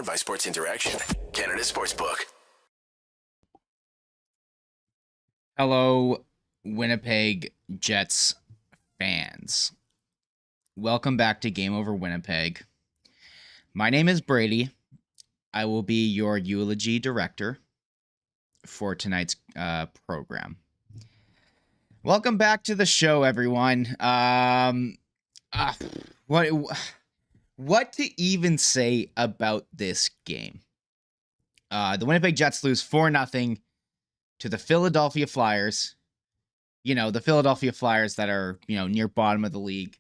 Powered by Sports Interaction, Canada Sportsbook. Hello, Winnipeg Jets fans. Welcome back to Game Over Winnipeg. My name is Brady. I will be your eulogy director for tonight's program. Welcome back to the show, everyone. What to even say about this game? The Winnipeg Jets lose 4-0 to the Philadelphia Flyers. You know, the Philadelphia Flyers that are, near bottom of the league.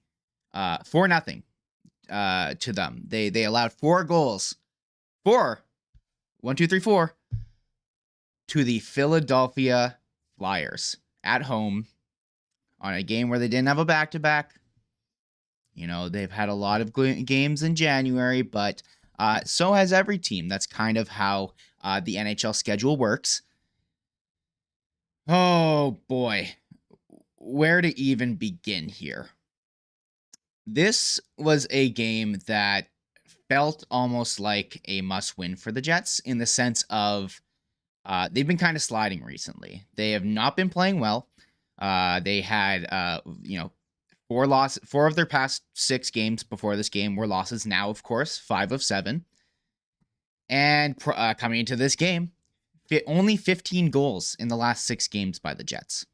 4-0 to them. They allowed 4 goals. 4 to the Philadelphia Flyers at home on a game where they didn't have a back-to-back. They've had a lot of games in January, but so has every team. That's kind of how the NHL schedule works. Oh, boy. Where to even begin here? This was a game that felt almost like a must-win for the Jets in the sense of they've been kind of sliding recently. They have not been playing well. They had, 4 of their past 6 games before this game were losses. Now, of course, 5 of 7. And coming into this game, only 15 goals in the last 6 games by the Jets.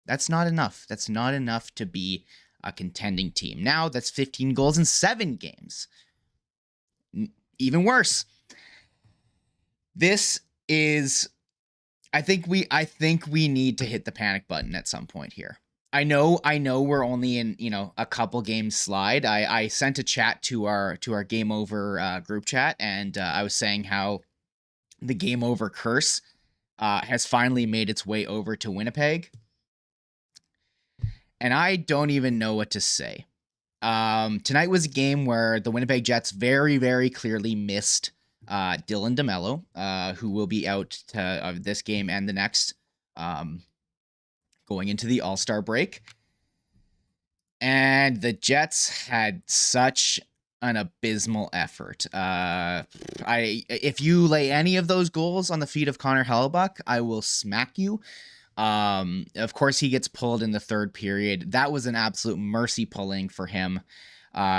That's not enough. That's not enough to be a contending team. Now, that's 15 goals in 7 games. Even worse. This is... I think we need to hit the panic button at some point here. I know we're only in, a couple games slide. I sent a chat to our Game Over group chat, and I was saying how the Game Over curse has finally made its way over to Winnipeg. And I don't even know what to say. Tonight was a game where the Winnipeg Jets very, very clearly missed Dylan DeMello, who will be out of this game and the next, going into the All-Star break. And the Jets had such an abysmal effort. If you lay any of those goals on the feet of Conor Helbuck, I will smack you. Of course, he gets pulled in the third period. That was an absolute mercy pulling for him.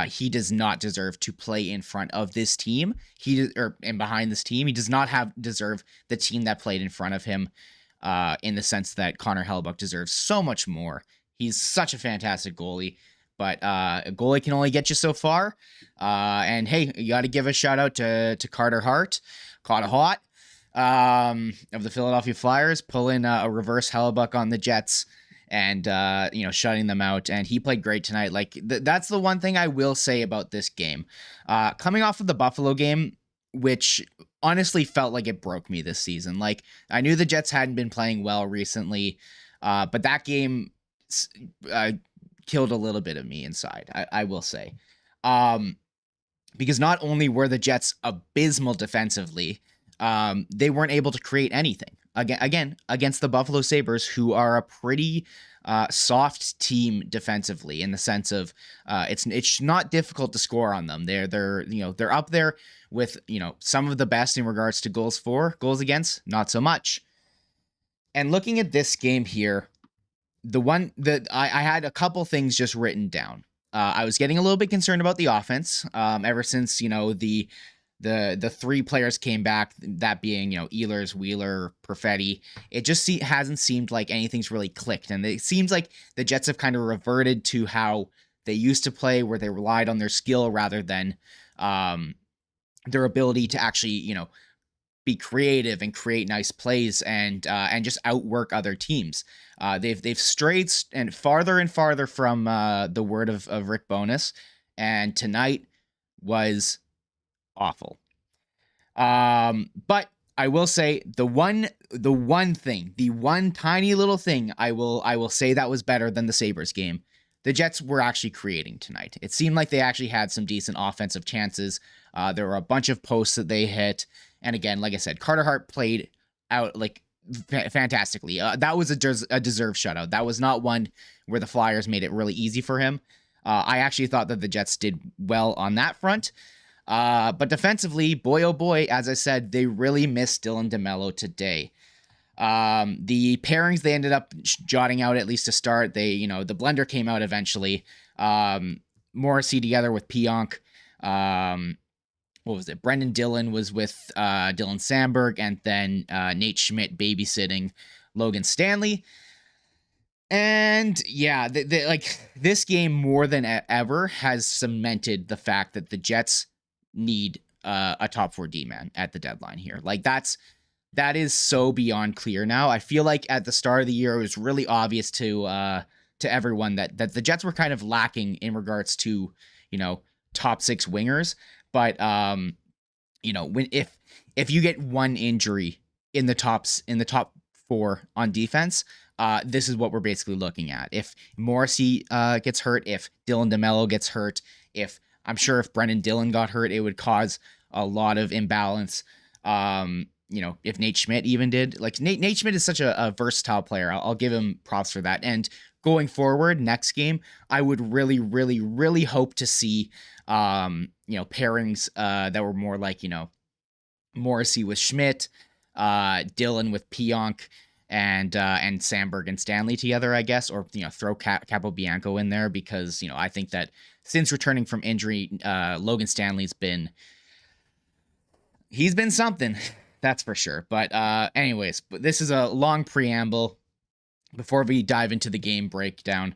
He does not deserve to play in front of this team. And behind this team. He does not deserve the team that played in front of him. In the sense that Conor Helbuck deserves so much more. He's such a fantastic goalie, but a goalie can only get you so far. And hey, you got to give a shout out to Carter Hart, of the Philadelphia Flyers, pulling a reverse Helbuck on the Jets and shutting them out. And he played great tonight. Like that's the one thing I will say about this game. Coming off of the Buffalo game, which honestly felt like it broke me this season. Like I knew the Jets hadn't been playing well recently, but that game killed a little bit of me inside, I will say. Because not only were the Jets abysmal defensively, they weren't able to create anything. Again, against the Buffalo Sabres, who are a pretty soft team defensively in the sense of it's not difficult to score on them. They're up there with some of the best in regards to goals for, goals against, not so much. And looking at this game here, the one that I had a couple things just written down. I was getting a little bit concerned about the offense ever since the 3 players came back, that being, Ehlers, Wheeler, Perfetti. It just hasn't seemed like anything's really clicked. And it seems like the Jets have kind of reverted to how they used to play, where they relied on their skill rather than their ability to actually, be creative and create nice plays and just outwork other teams. They've strayed and farther from the word of Rick Bowness. And tonight was awful. But I will say the one tiny little thing I will say that was better than the Sabres game. The Jets were actually creating tonight. It seemed like they actually had some decent offensive chances. There were a bunch of posts that they hit. And again, like I said, Carter Hart played out like fantastically. That was a deserved shutout. That was not one where the Flyers made it really easy for him. I actually thought that the Jets did well on that front. But defensively, boy, oh boy, as I said, they really missed Dylan DeMello today. The pairings they ended up jotting out, at least to start, the blender came out eventually. Morrissey together with Pionk. What was it? Brendan Dillon was with Dylan Sandberg, and then Nate Schmidt babysitting Logan Stanley. And yeah, this game more than ever has cemented the fact that the Jets need a top 4 D-man at the deadline here. Like that is so beyond clear now. I feel like at the start of the year, it was really obvious to everyone that the Jets were kind of lacking in regards to, top 6 wingers. But if you get one injury in the top 4 on defense, this is what we're basically looking at. If Morrissey gets hurt, if Dylan DeMello gets hurt, if Brendan Dillon got hurt, it would cause a lot of imbalance. If Nate Schmidt even did, like Nate Schmidt is such a versatile player. I'll give him props for that. And going forward, next game, I would really, really, really hope to see, pairings that were more like, Morrissey with Schmidt, Dillon with Pionk, and Sandberg and Stanley together, I guess, or throw Capobianco in there, because I think that since returning from injury, Logan Stanley's been something, that's for sure. But anyways, this is a long preamble before we dive into the game breakdown.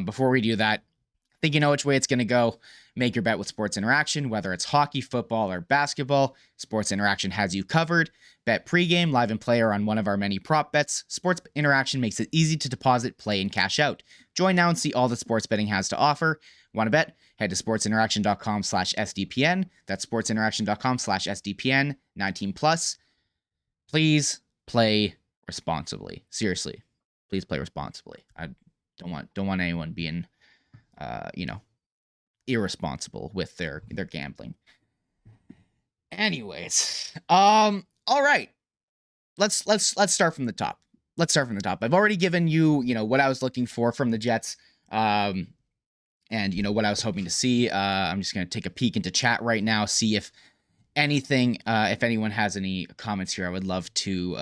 Before we do that, I think you know which way it's going to go. Make your bet with Sports Interaction, whether it's hockey, football, or basketball. Sports Interaction has you covered. Bet pregame, live and play, or on one of our many prop bets. Sports Interaction makes it easy to deposit, play, and cash out. Join now and see all that sports betting has to offer. Want to bet? Head to sportsinteraction.com/SDPN. That's sportsinteraction.com/SDPN. 19 plus. Please play responsibly. Seriously, please play responsibly. I don't want anyone being, irresponsible with their gambling. Anyways, all right. Let's start from the top. I've already given you, what I was looking for from the Jets, and what I was hoping to see. I'm just going to take a peek into chat right now, see if anyone has any comments here. I would love to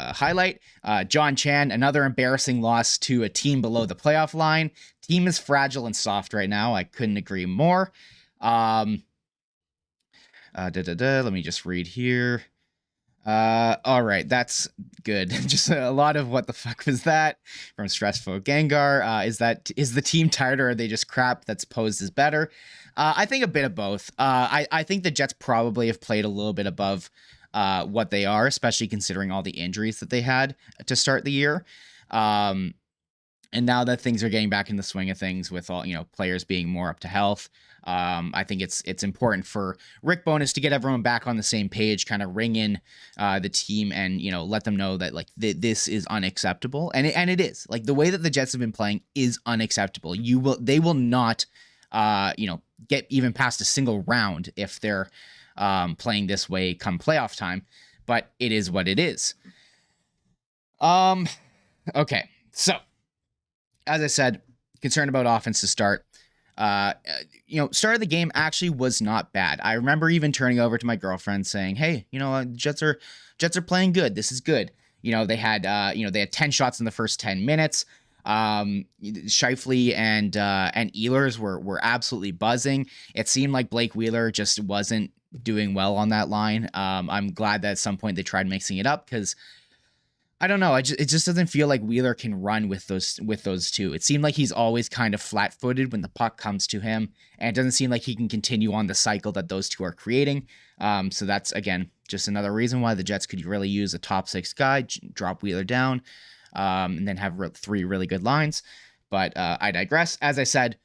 highlight. John Chan, another embarrassing loss to a team below the playoff line. Team is fragile and soft right now. I couldn't agree more. Let me just read here. All right, that's good. Just a lot of what the fuck was that from Stressful Gengar. Is the team tired, or are they just crap that's posed as better? I think a bit of both. I think the Jets probably have played a little bit above what they are, especially considering all the injuries that they had to start the year. And now that things are getting back in the swing of things with all, players being more up to health, I think it's important for Rick Bowness to get everyone back on the same page, kind of ring in the team and, let them know that this is unacceptable. And it is. Like, the way that the Jets have been playing is unacceptable. They will not, get even past a single round if they're playing this way come playoff time, but it is what it is. Okay. So, as I said, concerned about offense to start. Start of the game actually was not bad. I remember even turning over to my girlfriend saying, "Hey, Jets are playing good. This is good." They had 10 shots in the first 10 minutes. Scheifele and Ehlers were absolutely buzzing. It seemed like Blake Wheeler just wasn't doing well on that line. I'm glad that at some point they tried mixing it up, because I don't know. It just doesn't feel like Wheeler can run with those two. It seemed like he's always kind of flat-footed when the puck comes to him, and it doesn't seem like he can continue on the cycle that those two are creating. So that's, again, just another reason why the Jets could really use a top 6 guy, drop Wheeler down, and then have 3 really good lines. But I digress. As I said,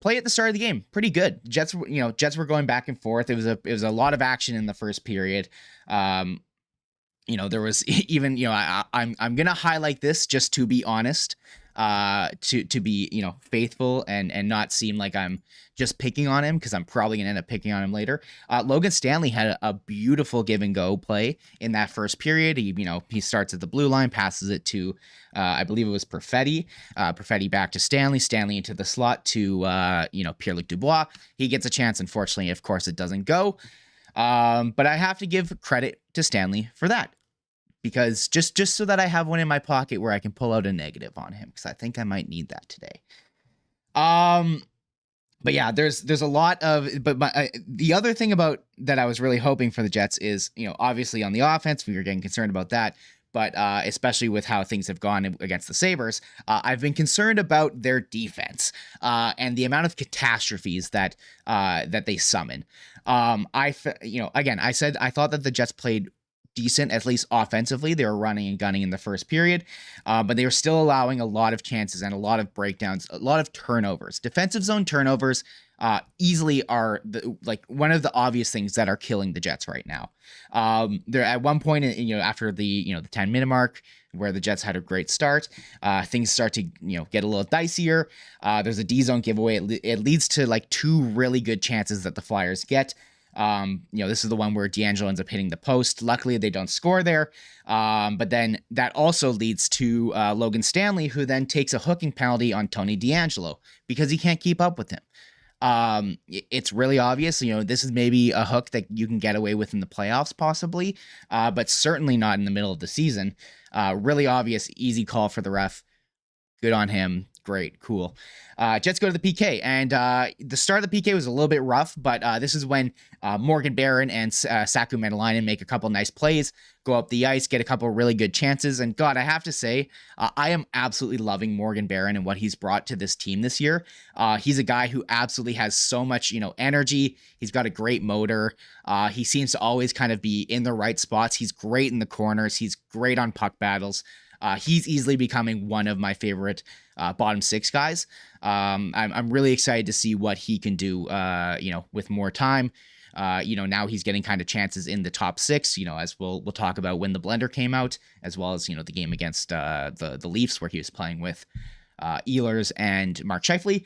play at the start of the game, pretty good. Jets were going back and forth. It was a lot of action in the first period. There was even, I'm going to highlight this just to be honest. to be, faithful and not seem like I'm just picking on him, because I'm probably gonna end up picking on him later. Logan Stanley had a beautiful give and go play in that first period. He starts at the blue line, passes it to I believe it was Perfetti. Perfetti back to Stanley into the slot to Pierre-Luc Dubois. He gets a chance. Unfortunately, of course, it doesn't go. But I have to give credit to Stanley for that, because just so that I have one in my pocket where I can pull out a negative on him, because I think I might need that today. But yeah, there's a lot of, the other thing about that I was really hoping for the Jets is, obviously on the offense, we were getting concerned about that, but especially with how things have gone against the Sabres, I've been concerned about their defense and the amount of catastrophes that they summon. I said I thought that the Jets played decent, at least offensively. They were running and gunning in the first period, but they were still allowing a lot of chances and a lot of breakdowns, a lot of turnovers. Defensive zone turnovers easily are one of the obvious things that are killing the Jets right now. They're at one point, after the 10-minute mark, where the Jets had a great start, things start to get a little dicier. There's a D zone giveaway. It leads to like two really good chances that the Flyers get. This is the one where D'Angelo ends up hitting the post. Luckily, they don't score there. But then that also leads to Logan Stanley, who then takes a hooking penalty on Tony D'Angelo because he can't keep up with him. It's really obvious. This is maybe a hook that you can get away with in the playoffs, possibly, but certainly not in the middle of the season. Really obvious, easy call for the ref. Good on him. Great, cool. Jets go to the PK, and the start of the PK was a little bit rough, but this is when Morgan Barron and Saku Maenalainen make a couple nice plays, go up the ice, get a couple really good chances, and God, I have to say, I am absolutely loving Morgan Barron and what he's brought to this team this year. He's a guy who absolutely has so much, energy. He's got a great motor. He seems to always kind of be in the right spots. He's great in the corners. He's great on puck battles. He's easily becoming one of my favorite bottom six guys. I'm really excited to see what he can do, with more time. Now he's getting kind of chances in the top six, as we'll talk about when the blender came out, as well as, the game against the Leafs where he was playing with Ehlers and Mark Scheifele.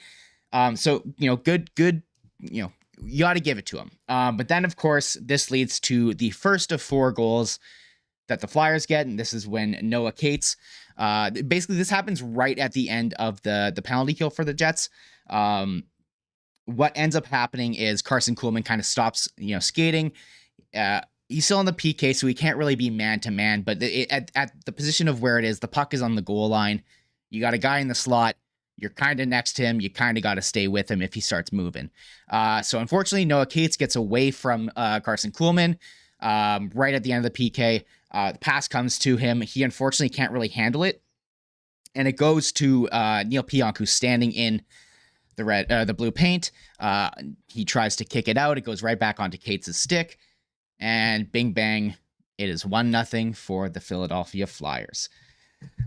Good, you got to give it to him. But then, of course, this leads to the first of 4 goals that the Flyers get, and this is when Noah Cates, basically this happens right at the end of the penalty kill for the Jets. What ends up happening is Carson Kuhlman kind of stops, skating. He's still on the PK, so he can't really be man-to-man, but at the position of where it is, the puck is on the goal line. You got a guy in the slot. You're kind of next to him. You kind of got to stay with him if he starts moving. So unfortunately, Noah Cates gets away from Carson Kuhlman right at the end of the PK. The pass comes to him. He unfortunately can't really handle it. And it goes to Neil Pionk, who's standing in the blue paint. He tries to kick it out. It goes right back onto Cates' stick. And bing, bang, it is 1-0 for the Philadelphia Flyers.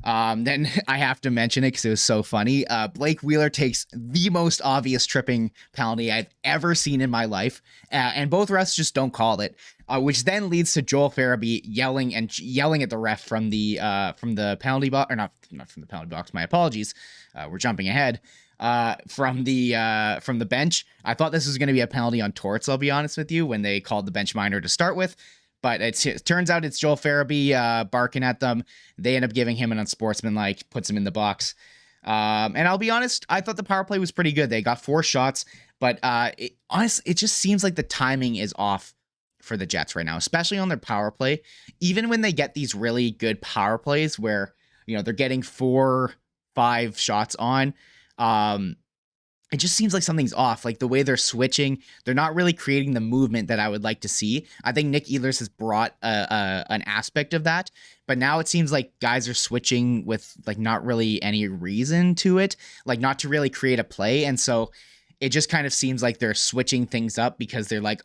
Then I have to mention it because it was so funny. Blake Wheeler takes the most obvious tripping penalty I've ever seen in my life, and both refs just don't call it, which then leads to Joel Farabee yelling at the ref from the penalty box, or not from the penalty box. My apologies. We're jumping ahead. From the bench. I thought this was going to be a penalty on Torts, I'll be honest with you, when they called the bench minor to start with. But it turns out it's Joel Farabee barking at them. They end up giving him an unsportsmanlike, puts him in the box. And I'll be honest, I thought the power play was pretty good. They got 4 shots, but honestly, it just seems like the timing is off for the Jets right now, especially on their power play. Even when they get these really good power plays where, they're getting 4-5 shots on, it just seems like something's off. Like the way they're switching, they're not really creating the movement that I would like to see. I think Nick Ehlers has brought an aspect of that, but now it seems like guys are switching with like not really any reason to it, like not to really create a play. And so it just kind of seems like they're switching things up because they're like,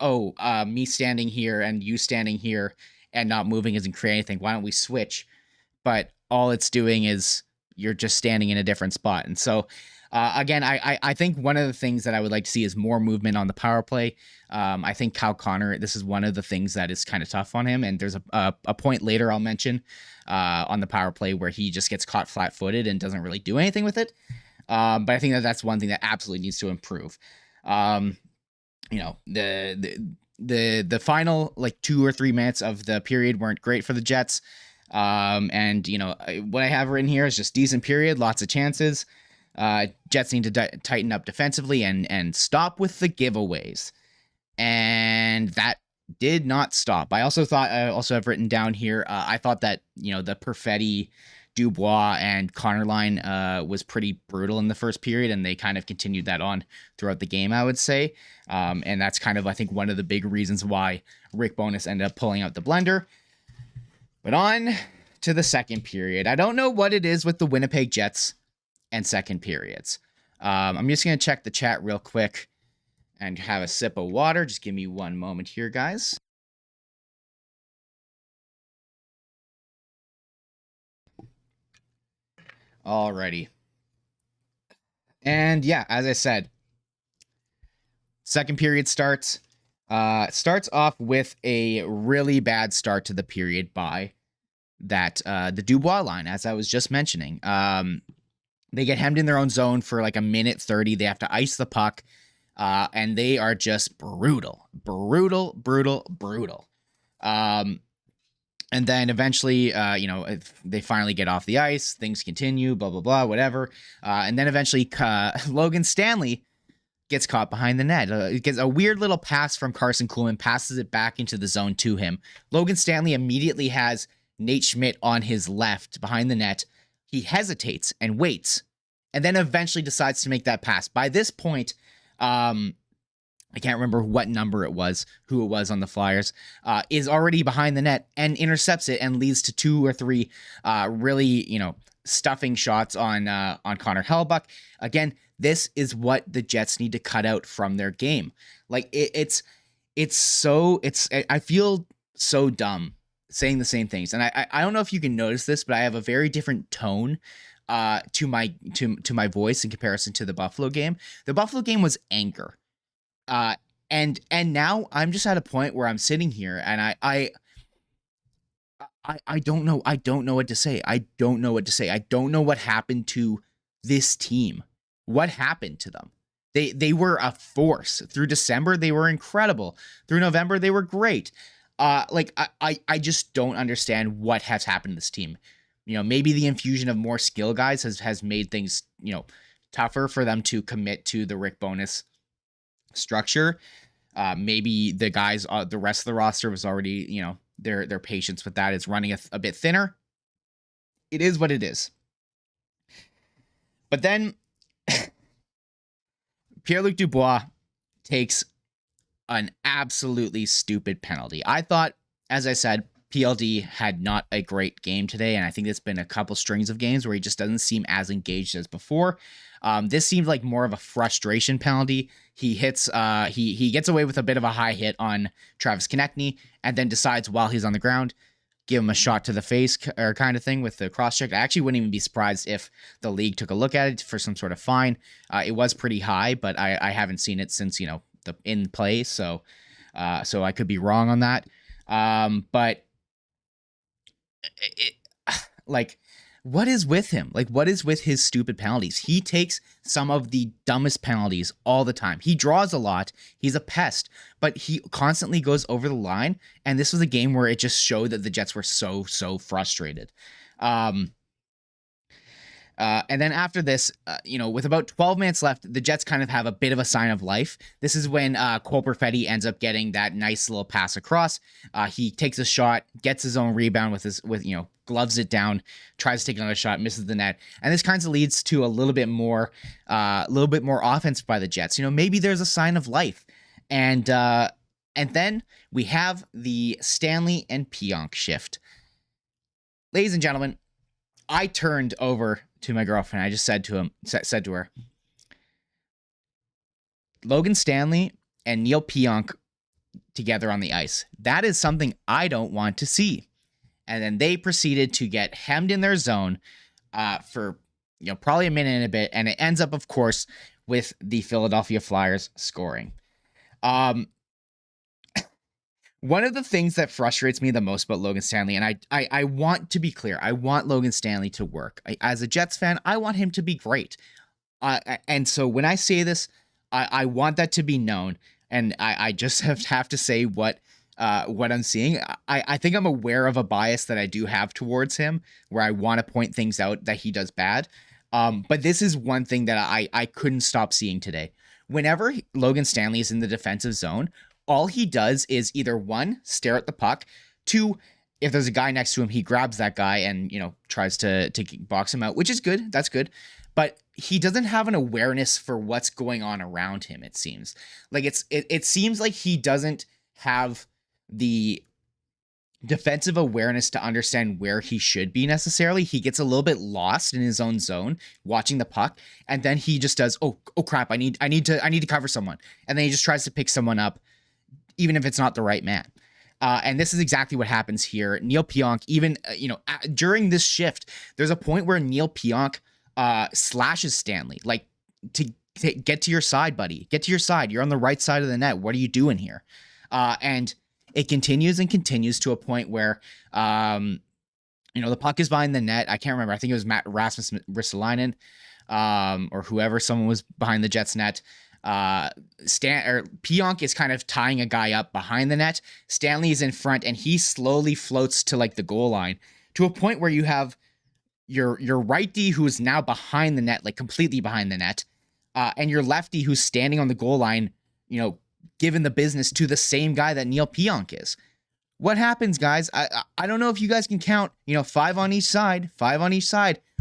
me standing here and you standing here and not moving isn't creating anything. Why don't we switch? But all it's doing is you're just standing in a different spot. And so, again, I think one of the things that I would like to see is more movement on the power play. I think Kyle Connor, this is one of the things that is kind of tough on him. And there's a point later I'll mention on the power play where he just gets caught flat-footed and doesn't really do anything with it. But I think that that's one thing that absolutely needs to improve. The final like 2 or 3 minutes of the period weren't great for the Jets. And what I have written here is just decent period, lots of chances. Jets need to tighten up defensively and stop with the giveaways. And that did not stop. I also have written down here, I thought that, the Perfetti, Dubois, and Connor line was pretty brutal in the first period, and they kind of continued that on throughout the game, I would say. And that's kind of, I think, one of the big reasons why Rick Bowness ended up pulling out the blender. But on to the second period. I don't know what it is with the Winnipeg Jets and second periods. I'm just going to check the chat real quick and have a sip of water. Just give me one moment here, guys. Alrighty. And yeah, as I said, second period starts. Starts off with a really bad start to the period by the Dubois line, as I was just mentioning. They get hemmed in their own zone for like a minute 30. They have to ice the puck, and they are just brutal. And then eventually, they finally get off the ice. Things continue, blah, blah, blah, whatever. And then eventually, Logan Stanley gets caught behind the net. It gets a weird little pass from Carson Kuhlman, passes it back into the zone to him. Logan Stanley immediately has Nate Schmidt on his left behind the net. He hesitates and waits, and then eventually decides to make that pass. By this point, I can't remember what number it was, who it was on the Flyers, is already behind the net and intercepts it and leads to 2 or 3 really, stuffing shots on Conor Helbuck. Again, this is what the Jets need to cut out from their game. Like I feel so dumb saying the same things. And I don't know if you can notice this, but I have a very different tone to my voice in comparison to the Buffalo game. The Buffalo game was anger. And now I'm just at a point where I'm sitting here and I don't know. I don't know what to say. I don't know what happened to this team. What happened to them? They were a force. Through December, they were incredible. Through November, they were great. I just don't understand what has happened to this team. Maybe the infusion of more skill guys has made things, tougher for them to commit to the Rick Bowness structure. Maybe the guys, the rest of the roster was already, their patience with that is running a bit thinner. It is what it is. But then Pierre-Luc Dubois takes an absolutely stupid penalty. I thought, as I said, PLD had not a great game today, and I think it's been a couple strings of games where he just doesn't seem as engaged as before. This seemed like more of a frustration penalty. He hits, he gets away with a bit of a high hit on Travis Konechny, and then decides while he's on the ground, give him a shot to the face or kind of thing with the cross check. I actually wouldn't even be surprised if the league took a look at it for some sort of fine. It was pretty high, but I haven't seen it since, the in play. So I could be wrong on that. But what is with him? Like, what is with his stupid penalties? He takes some of the dumbest penalties all the time. He draws a lot. He's a pest, but he constantly goes over the line. And this was a game where it just showed that the Jets were so frustrated. And then after this, with about 12 minutes left, the Jets kind of have a bit of a sign of life. This is when Cole Perfetti ends up getting that nice little pass across. He takes a shot, gets his own rebound gloves it down, tries to take another shot, misses the net. And this kind of leads to a little bit more offense by the Jets. Maybe there's a sign of life. And then we have the Stanley and Pionk shift. Ladies and gentlemen, I turned over to my girlfriend. I just said to her, Logan Stanley and Neil Pionk together on the ice. That is something I don't want to see. And then they proceeded to get hemmed in their zone for probably a minute and a bit, and it ends up, of course, with the Philadelphia Flyers scoring. One of the things that frustrates me the most about Logan Stanley, and I want to be clear, I want Logan Stanley to work. As a Jets fan, I want him to be great. And so when I say this, I want that to be known, and I just have to say what I'm seeing. I think I'm aware of a bias that I do have towards him, where I want to point things out that he does bad. But this is one thing that I couldn't stop seeing today. Whenever Logan Stanley is in the defensive zone, all he does is either one, stare at the puck, two, if there's a guy next to him, he grabs that guy and, tries to box him out, which is good. That's good. But he doesn't have an awareness for what's going on around him, it seems. Like it seems like he doesn't have the defensive awareness to understand where he should be necessarily. He gets a little bit lost in his own zone watching the puck, and then he just does, oh crap, I need to cover someone. And then he just tries to pick someone up, even if it's not the right man. And this is exactly what happens here. Neil Pionk, even, during this shift, there's a point where Neil Pionk slashes Stanley, like, to get to your side, buddy. Get to your side. You're on the right side of the net. What are you doing here? And it continues and continues to a point where, the puck is behind the net. I can't remember. I think it was Rasmus Ristolainen, or whoever. Someone was behind the Jets net. Pionk is kind of tying a guy up behind the net. Stanley is in front, and he slowly floats to like the goal line, to a point where you have your righty who is now behind the net, like completely behind the net, and your lefty who's standing on the goal line, giving the business to the same guy that Neil Pionk is. What happens, guys? I don't know if you guys can count, 5 on each side.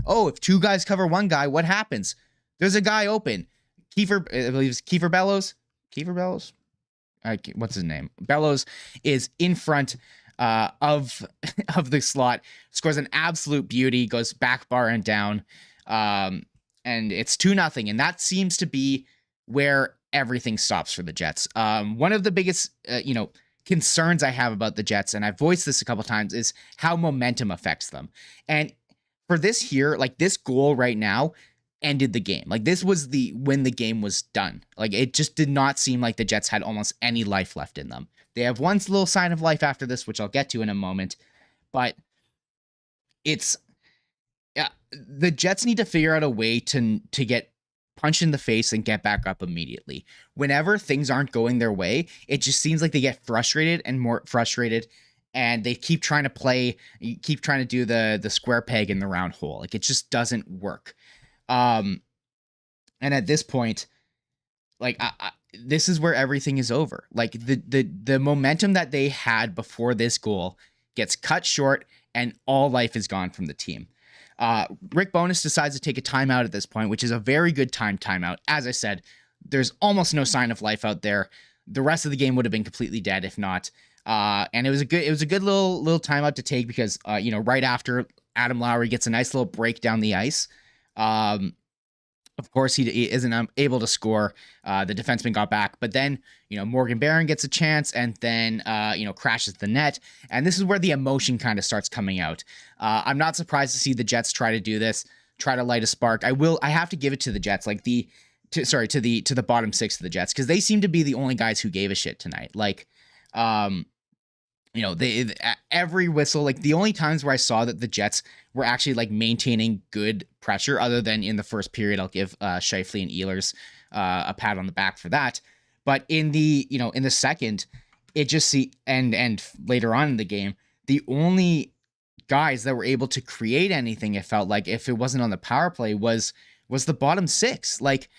Oh, if 2 guys cover 1 guy, what happens? There's a guy open. I believe it's Kiefer Bellows. What's his name? Bellows is in front of the slot, scores an absolute beauty, goes back bar and down, and it's 2-0. And that seems to be where everything stops for the Jets. One of the biggest, concerns I have about the Jets, and I've voiced this a couple times, is how momentum affects them. And for this here, like this goal right now, ended the game. Like this was when the game was done. Like it just did not seem like the Jets had almost any life left in them. They have one little sign of life after this, which I'll get to in a moment, but the Jets need to figure out a way to get punched in the face and get back up immediately. Whenever things aren't going their way, it just seems like they get frustrated and more frustrated, and they keep trying to do the square peg in the round hole. Like it just doesn't work. And at this point, like this is where everything is over. Like the momentum that they had before this goal gets cut short, and all life is gone from the team. Rick Bowness decides to take a timeout at this point, which is a very good timeout. As I said, there's almost no sign of life out there. The rest of the game would have been completely dead if not. And it was a good little timeout to take because right after, Adam Lowry gets a nice little break down the ice. Of course, he isn't able to score. The defenseman got back, but then, Morgan Barron gets a chance and then, crashes the net. And this is where the emotion kind of starts coming out. I'm not surprised to see the Jets try to do this, try to light a spark. I have to give it to the Jets, like to the bottom 6 of the Jets, because they seem to be the only guys who gave a shit tonight. Like, every whistle, like the only times where I saw that the Jets were actually like maintaining good pressure, other than in the first period, I'll give Scheifele and Ehlers a pat on the back for that. But in the second, it just and later on in the game, the only guys that were able to create anything, it felt like, if it wasn't on the power play, was the bottom 6. Like,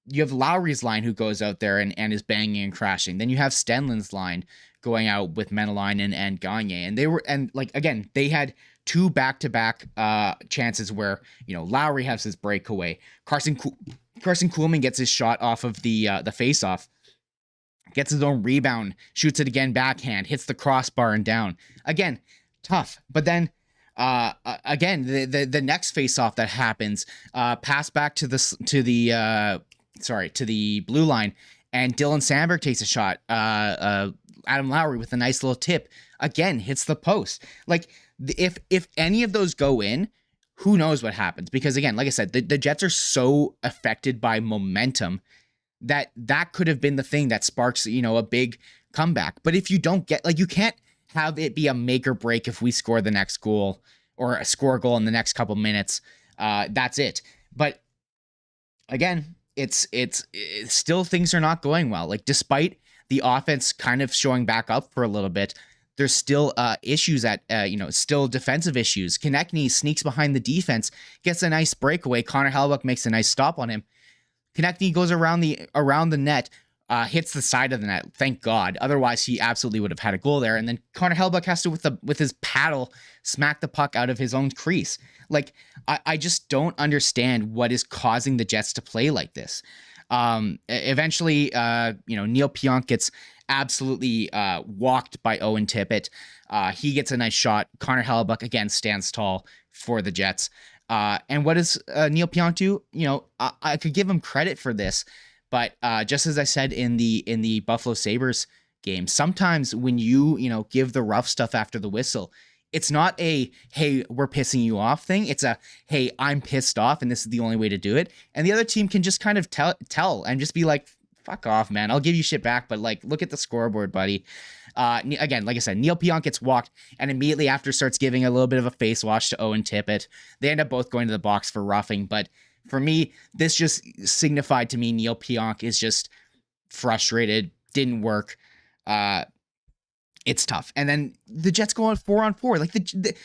you have Lowry's line who goes out there and is banging and crashing. Then you have Stenlund's line going out with Menelainen and Gagne. And they had 2 back-to-back chances where, Lowry has his breakaway. Carson Kuhlman gets his shot off of the face-off, gets his own rebound, shoots it again backhand, hits the crossbar and down. Again, tough. But then, again, the next face-off that happens, pass back to the blue line, and Dylan Sandberg takes a shot. Adam Lowry with a nice little tip, again, hits the post. Like, if any of those go in, who knows what happens? Because again, like I said, the Jets are so affected by momentum that could have been the thing that sparks, a big comeback. But if you don't get, like, you can't have it be a make or break if we score the next goal or score a goal in the next couple minutes. That's it. But again, it's still, things are not going well. Like, despite the offense kind of showing back up for a little bit, there's still issues at, still defensive issues. Konechny sneaks behind the defense, gets a nice breakaway. Conor Helbuck makes a nice stop on him. Konechny goes around the net, hits the side of the net. Thank God. Otherwise, he absolutely would have had a goal there. And then Conor Helbuck has to, with his paddle, smack the puck out of his own crease. Like, I just don't understand what is causing the Jets to play like this. Eventually, Neil Pionk gets absolutely walked by Owen Tippett. He gets a nice shot. Conor Helbuck again stands tall for the Jets. And what does Neil Pionk do? I could give him credit for this, but just as I said in the Buffalo Sabres game, sometimes when you give the rough stuff after the whistle, it's not a, hey, we're pissing you off thing. It's a, hey, I'm pissed off and this is the only way to do it. And the other team can just kind of tell and just be like, fuck off, man. I'll give you shit back, but like, look at the scoreboard, buddy. Again, like I said, Neil Pionk gets walked and immediately after starts giving a little bit of a face wash to Owen Tippett. They end up both going to the box for roughing. But for me, this just signified to me Neil Pionk is just frustrated, didn't work. It's tough. And then the Jets go on 4-on-4. Like, the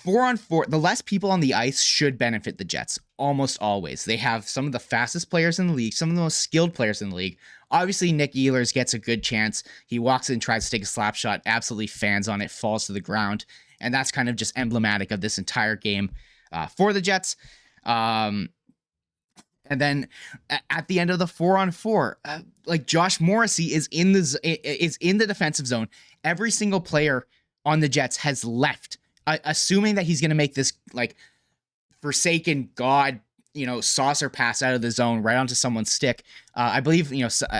4-on-4, the less people on the ice should benefit the Jets, almost always. They have some of the fastest players in the league, some of the most skilled players in the league. Obviously, Nick Ehlers gets a good chance. He walks in, tries to take a slap shot, absolutely fans on it, falls to the ground. And that's kind of just emblematic of this entire game for the Jets. And then at the end of the 4-on-4, like, Josh Morrissey is in the defensive zone. Every single player on the Jets has left, assuming that he's going to make this, like, forsaken God, saucer pass out of the zone right onto someone's stick. I believe,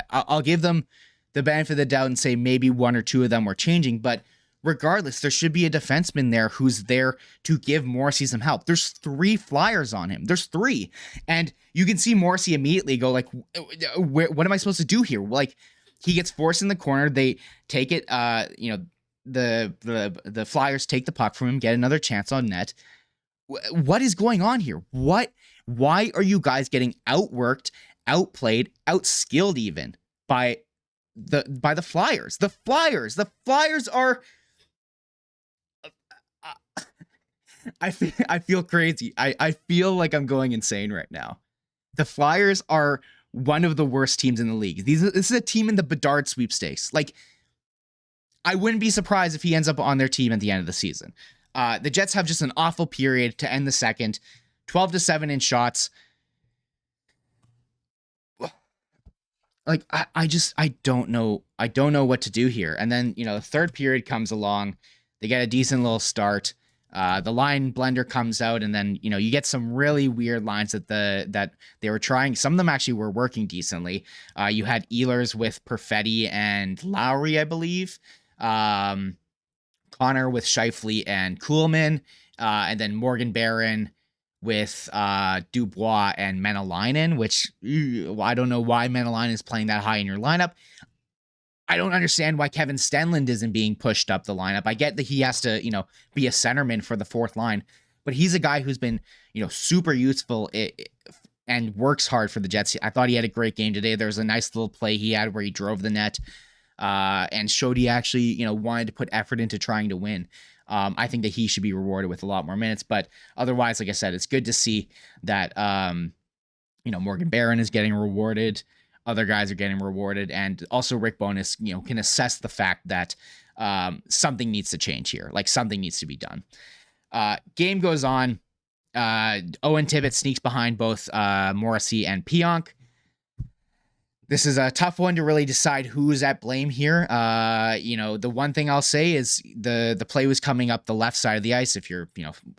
I'll give them the benefit of the doubt and say maybe one or two of them were changing, but regardless, there should be a defenseman there who's there to give Morrissey some help. There's 3 Flyers on him. There's 3. And you can see Morrissey immediately go like, what am I supposed to do here? Like, he gets forced in the corner. They take it, the Flyers take the puck from him, get another chance on net. What is going on here? Why are you guys getting outworked, outplayed, outskilled even by the Flyers? The Flyers are... I feel crazy. I feel like I'm going insane right now. The Flyers are one of the worst teams in the league. This is a team in the Bedard sweepstakes. Like, I wouldn't be surprised if he ends up on their team at the end of the season. The Jets have just an awful period to end the second. 12-7 in shots. Like, I don't know. I don't know what to do here. And then, the third period comes along. They get a decent little start. The line blender comes out, and then, you get some really weird lines that they were trying. Some of them actually were working decently. You had Ehlers with Perfetti and Lowry, I believe. Connor with Scheifele and Kuhlman, and then Morgan Barron with Dubois and Menelainen, which I don't know why Menelainen is playing that high in your lineup. I don't understand why Kevin Stenlund isn't being pushed up the lineup. I get that he has to, be a centerman for the fourth line, but he's a guy who's been, super useful and works hard for the Jets. I thought he had a great game today. There was a nice little play he had where he drove the net and showed he actually, wanted to put effort into trying to win. I think that he should be rewarded with a lot more minutes, but otherwise, like I said, it's good to see that, Morgan Barron is getting rewarded. Other guys are getting rewarded, and also Rick Bowness, can assess the fact that something needs to change here. Like, something needs to be done. Game goes on. Owen Tippett sneaks behind both Morrissey and Pionk. This is a tough one to really decide who's at blame here. The one thing I'll say is the play was coming up the left side of the ice. If you're,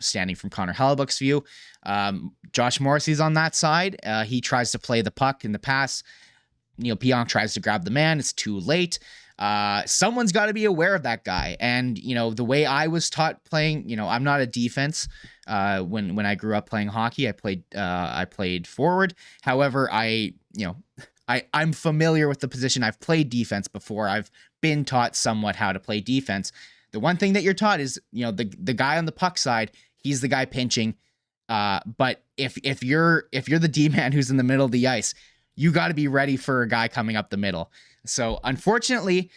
standing from Conor Helbuck's view, Josh Morrissey's on that side. He tries to play the puck in the pass. Neil Pionk tries to grab the man. It's too late. someone's got to be aware of that guy. And, the way I was taught playing, I'm not a defense. When I grew up playing hockey, I played forward. However, I'm familiar with the position. I've played defense before. I've been taught somewhat how to play defense. The one thing that you're taught is, the guy on the puck side, he's the guy pinching. But if you're the D-man who's in the middle of the ice, you got to be ready for a guy coming up the middle. So unfortunately,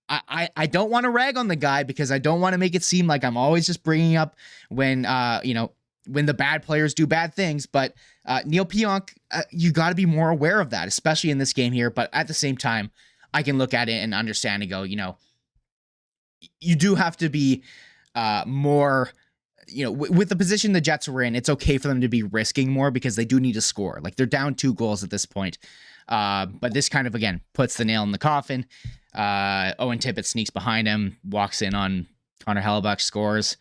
I don't want to rag on the guy because I don't want to make it seem like I'm always just bringing up when the bad players do bad things. But Neil Pionk, you got to be more aware of that, especially in this game here. But at the same time, I can look at it and understand and go, you do have to be more. With the position the Jets were in, it's okay for them to be risking more because they do need to score. Like, they're down 2 goals at this point. But this kind of, again, puts the nail in the coffin. Owen Tippett sneaks behind him, walks in on Conor Helbuck, scores.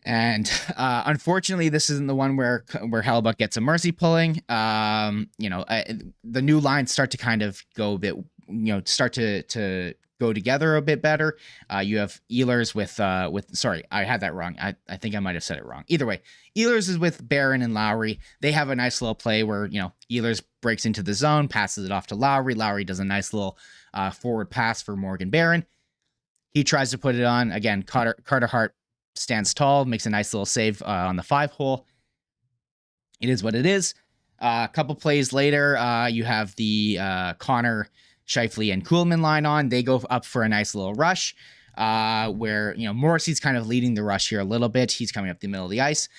And unfortunately, this isn't the one where Helbuck gets a mercy pulling. The new lines start to kind of go a bit, start to go together a bit better. You have Ehlers sorry, I had that wrong. I think I might have said it wrong. Either way, Ehlers is with Barron and Lowry. They have a nice little play where, Ehlers breaks into the zone, passes it off to Lowry. Lowry does a nice little forward pass for Morgan Barron. He tries to put it on. Again, Carter Hart stands tall, makes a nice little save on the 5-hole. It is what it is. A couple plays later, you have the Connor, Scheifele, and Kuhlman line on. They go up for a nice little rush where, Morrissey's kind of leading the rush here a little bit. He's coming up the middle of the ice.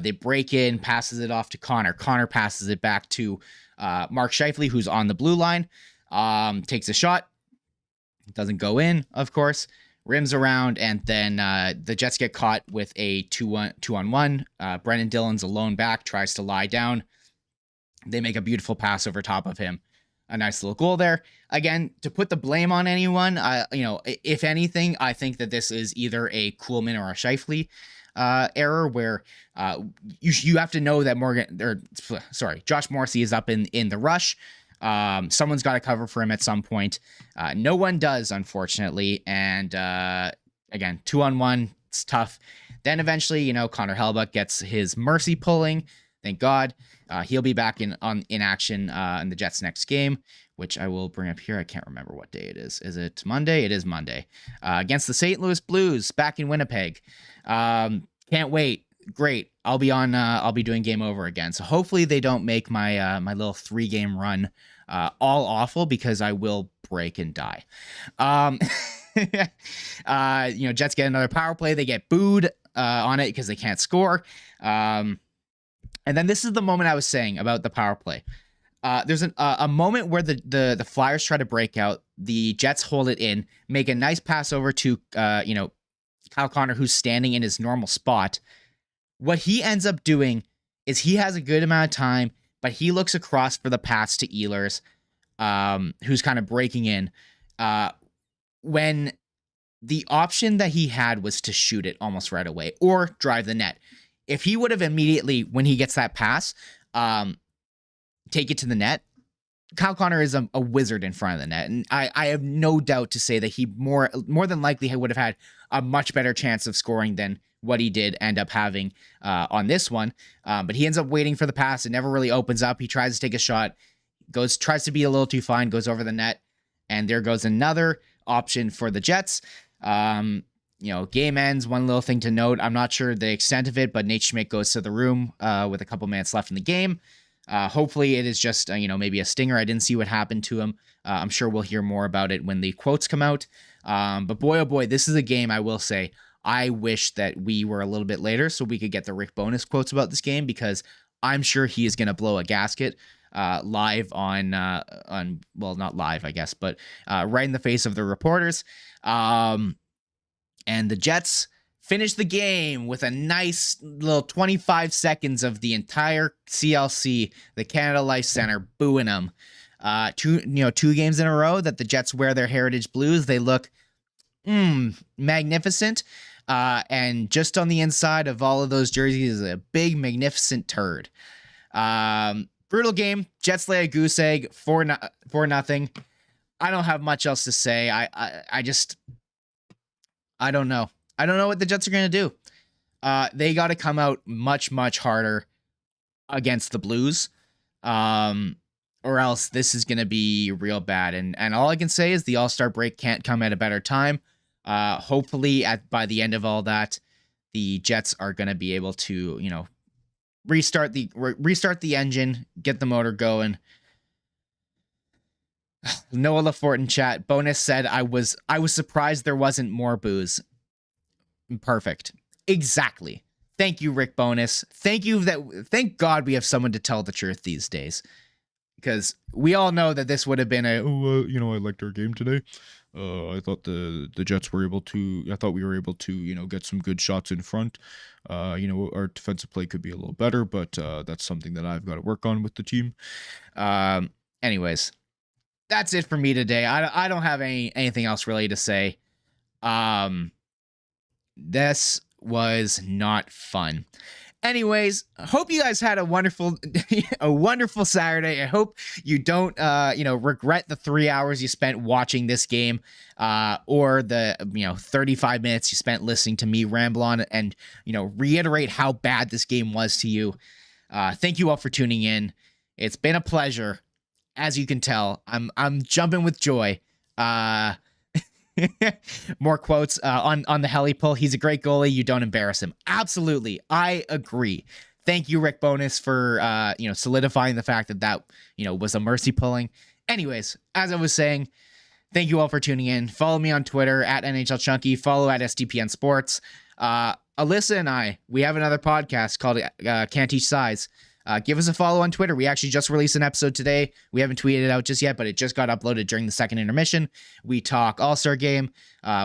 They break in, passes it off to Connor. Connor passes it back to Mark Scheifele, who's on the blue line. Takes a shot. Doesn't go in, of course. Rims around, and then the Jets get caught with a 2-on-1. Brendan Dillon's alone back, tries to lie down. They make a beautiful pass over top of him. A nice little goal there. Again, to put the blame on anyone, if anything, I think that this is either a Kuhlman or a Scheifele error where you have to know that Josh Morrissey is up in the rush. Someone's got to cover for him at some point. No one does, unfortunately. And again, 2-on-1, it's tough. Then eventually, Conor Helbuck gets his mercy pulling. Thank God. He'll be back in action in the Jets' next game, which I will bring up here. I can't remember what day it is. Is it Monday? It is Monday. Against the St. Louis Blues back in Winnipeg. Can't wait. Great. I'll be doing Game Over again. So hopefully they don't make my my little 3-game run all awful, because I will break and die. Jets get another power play. They get booed on it because they can't score. And then this is the moment I was saying about the power play. There's a moment where the Flyers try to break out. The Jets hold it in, make a nice pass over to Kyle Connor, who's standing in his normal spot. What he ends up doing is he has a good amount of time, but he looks across for the pass to Ehlers, who's kind of breaking in. When the option that he had was to shoot it almost right away or drive the net. If he would have immediately, when he gets that pass, take it to the net, Kyle Connor is a wizard in front of the net. And I have no doubt to say that he more than likely would have had a much better chance of scoring than what he did end up having on this one. But he ends up waiting for the pass. It never really opens up. He tries to take a shot, tries to be a little too fine, goes over the net. And there goes another option for the Jets. Game ends. One little thing to note, I'm not sure the extent of it, but Nate Schmidt goes to the room with a couple minutes left in the game. Hopefully it is just, maybe a stinger. I didn't see what happened to him. I'm sure we'll hear more about it when the quotes come out. But boy, oh boy, this is a game, I will say, I wish that we were a little bit later so we could get the Rick Bonus quotes about this game, because I'm sure he is going to blow a gasket live on, well, not live, I guess, but right in the face of the reporters. And the Jets finish the game with a nice little 25 seconds of the entire CLC, the Canada Life Center, booing them. 2 games in a row that the Jets wear their heritage blues. They look magnificent. And just on the inside of all of those jerseys is a big, magnificent turd. Brutal game. Jets lay a goose egg for nothing. I don't have much else to say. I just, I don't know. I don't know what the Jets are going to do. They got to come out much, much harder against the Blues. Or else this is going to be real bad. And all I can say is the All-Star break can't come at a better time. Hopefully by the end of all that, the Jets are going to be able to, restart the engine, get the motor going. Noah Lafort in chat. Bonus said, I was surprised there wasn't more booze. Perfect. Exactly. Thank you, Rick Bonus. Thank God we have someone to tell the truth these days. Because we all know that this would have been I liked our game today. I thought the Jets were able to, I thought we were able to, get some good shots in front. Our defensive play could be a little better, but that's something that I've got to work on with the team. Anyways, that's it for me today. I don't have anything else really to say. This was not fun. Anyways, hope you guys had a wonderful Saturday. I hope you don't, regret the 3 hours you spent watching this game, or the, 35 minutes you spent listening to me ramble on and, reiterate how bad this game was to you. Thank you all for tuning in. It's been a pleasure. As you can tell, I'm jumping with joy. More quotes on the heli pull. He's a great goalie. You don't embarrass him. Absolutely. I agree. Thank you, Rick Bonus, for solidifying the fact that was a mercy pulling. Anyways, as I was saying, thank you all for tuning in. Follow me on Twitter at NHL Chunky. Follow at SDPN Sports. Alyssa and we have another podcast called Can't Teach Size. Give us a follow on Twitter. We actually just released an episode today. We haven't tweeted it out just yet, but it just got uploaded during the second intermission. We talk All-Star Game.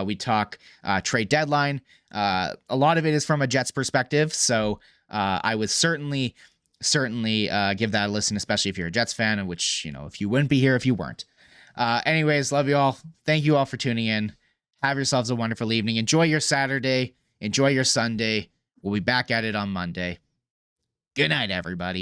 We talk trade deadline. A lot of it is from a Jets perspective, so I would certainly give that a listen, especially if you're a Jets fan, which, if you wouldn't be here if you weren't. Anyways, love you all. Thank you all for tuning in. Have yourselves a wonderful evening. Enjoy your Saturday. Enjoy your Sunday. We'll be back at it on Monday. Good night, everybody.